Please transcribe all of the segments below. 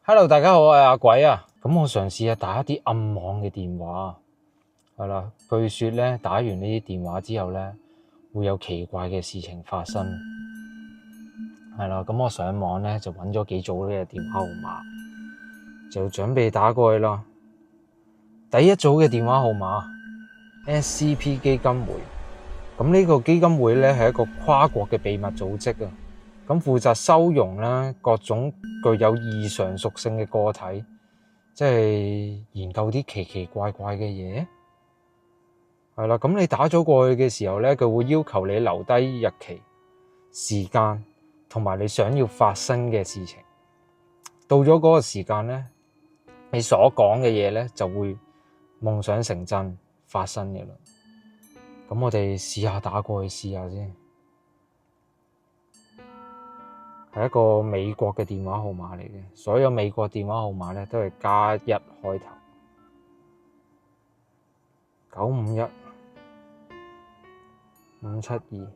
Hello，大家好，我係阿鬼啊。咁我嘗試下打一啲暗網嘅電話，係啦。據說咧，打完呢啲電話之後咧，會有奇怪嘅事情發生，係啦。咁我上網咧就揾咗幾組呢個電話號碼，就準備打過去啦。第一組嘅電話號碼 SCP 基金會，咁呢個基金會咧係一個跨國嘅秘密組織啊。咁負責收容咧各種具有異常屬性嘅個體，即係研究啲奇奇怪怪嘅嘢。係啦，咁你打咗過去嘅時候咧，佢會要求你留低日期、時間同埋你想要發生嘅事情。到咗嗰個時間咧，你所講嘅嘢咧就會夢想成真發生嘅啦。咁我哋試下打過去試下先。係一個美國嘅電話號碼嚟嘅，所有美國電話號碼咧都係加1開頭。951-572-2602。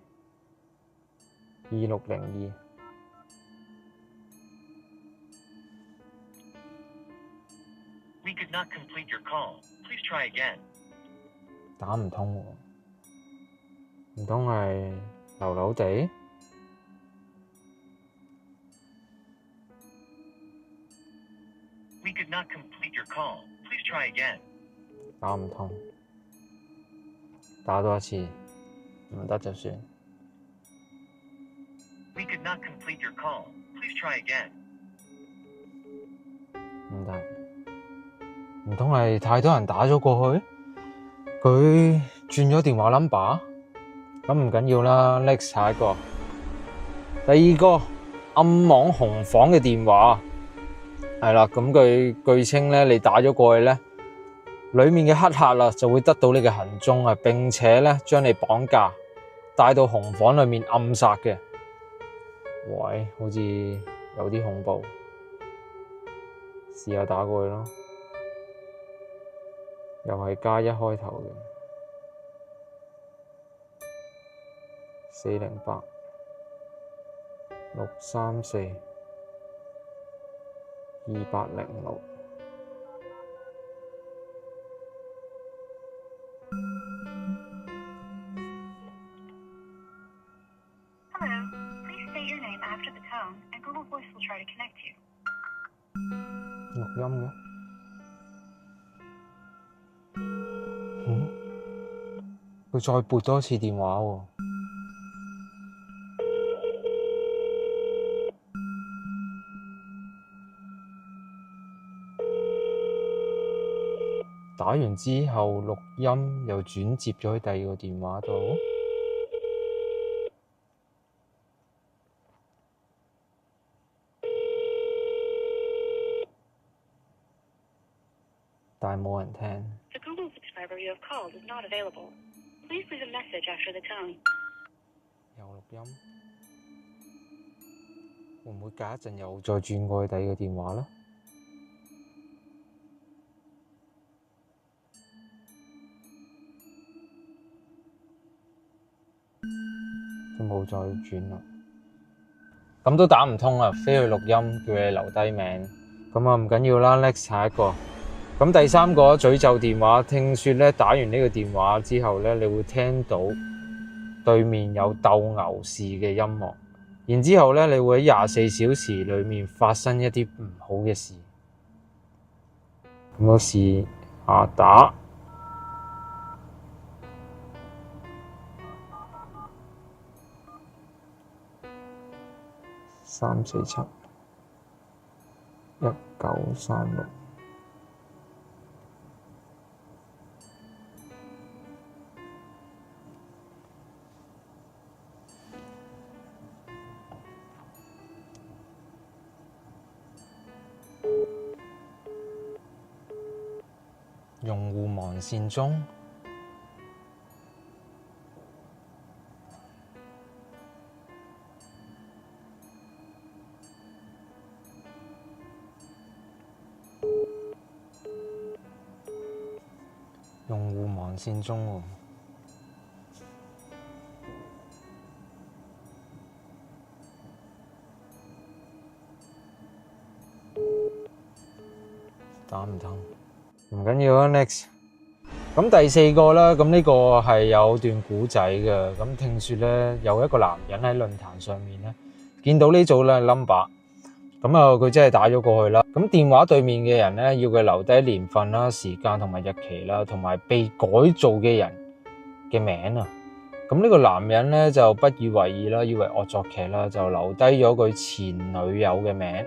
We could not complete your call. Please try again. 打唔通喎，唔通係流流地？We could not complete your call. Please try again. 打唔通，打多一次，唔得就算。We could not complete your call. Please try again. 唔得，唔通係太多人打咗過去，佢轉咗電話 number， 咁唔緊要啦。Next 下一個，第二個暗網紅房嘅電話，係啦，咁佢據稱咧，你打咗過去咧，裡面嘅黑客啊就會得到你嘅行蹤啊，並且咧將你綁架，帶到紅房裡面暗殺嘅。喂，好似有啲恐怖，試下打過去咯，又係加1開頭嘅408-634-2806。Hello, please state your name after the tone, and Google Voice will try to connect you. 錄音嘅，佢再撥多次電話喎。打完之後錄音又轉接咗去第二個電話度，但係冇人聽。The Google subscriber you have called is not available. Please leave a message after the tone. 又錄音，會唔會隔一陣又再轉過去第二個電話呢？都冇再轉啦，咁都打唔通啦，飛去錄音叫你留低名，咁啊唔緊要啦。Next 下一個，咁第三個詛咒電話，聽說咧打完呢個電話之後咧，你會聽到對面有鬥牛士嘅音樂，然之後咧你會喺24小時裡面發生一啲唔好嘅事。咁我試下打。347-1936。用戶忙線中。用戶忙線中喎。打唔通，唔緊要啊。Next， 咁第四個啦，咁呢個係有段古仔嘅。咁聽說咧，有一個男人喺論壇上面咧，見到呢組咧 number， 咁啊佢真係打咗過去啦。咁電話對面嘅人咧，要佢留低年份啦、時間同埋日期啦，同埋被改造嘅人嘅名啊。咁呢個男人咧就不以為意啦，以為惡作劇啦，就留低咗佢前女友嘅名。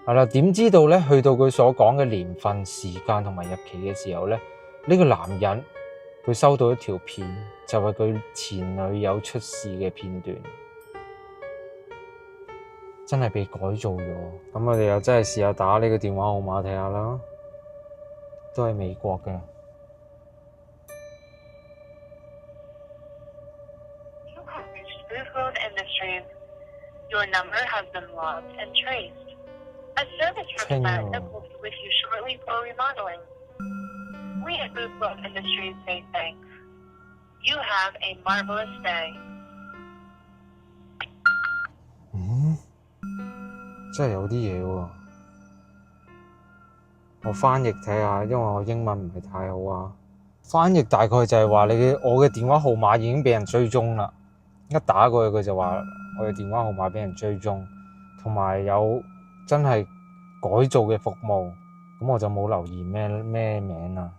係啦，點知道咧？去到佢所講嘅年份、時間同埋日期嘅時候咧，呢個男人佢收到一條片，就係佢前女友出事嘅片段，真係被改造咗。咁我哋又真係試下打呢個電話號碼睇下啦，都係美國嘅。Booth Road Industries. Your number has been logged and traced. A service representative will be with you shortly for remodeling. We at Booth Road Industries say thanks. You have a marvelous day. 真係有啲嘢喎。我翻譯睇下，因為我英文唔係太好啊。翻譯大概就係話我嘅電話號碼已經俾人追蹤啦。一打過去佢就話我嘅電話號碼俾人追蹤，同埋有真係改造嘅服務。咁我就冇留意咩名啦。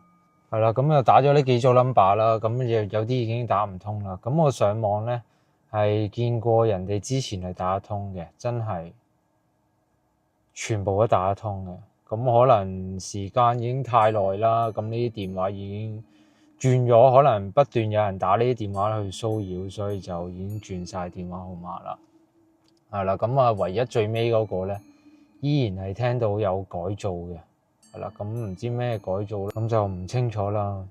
係啦，咁就打咗呢幾組 number 啦。咁有啲已經打唔通啦。咁我上網咧係見過人哋之前係打得通嘅，真係全部都打得通嘅。咁可能時間已經太耐啦。咁呢啲電話已經轉咗，可能不斷有人打呢啲電話去騷擾，所以就已經轉晒電話號碼啦。係啦，咁啊，唯一最尾嗰個咧，依然係聽到有改造嘅。係啦，咁唔知咩改造咧，咁就唔清楚啦。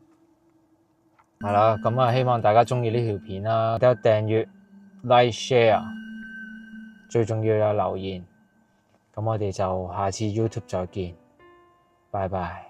係啦，咁啊，希望大家鍾意呢條片啦，記得訂閱、like、share， 最重要有留言。咁我哋就下次 YouTube 再見，拜拜。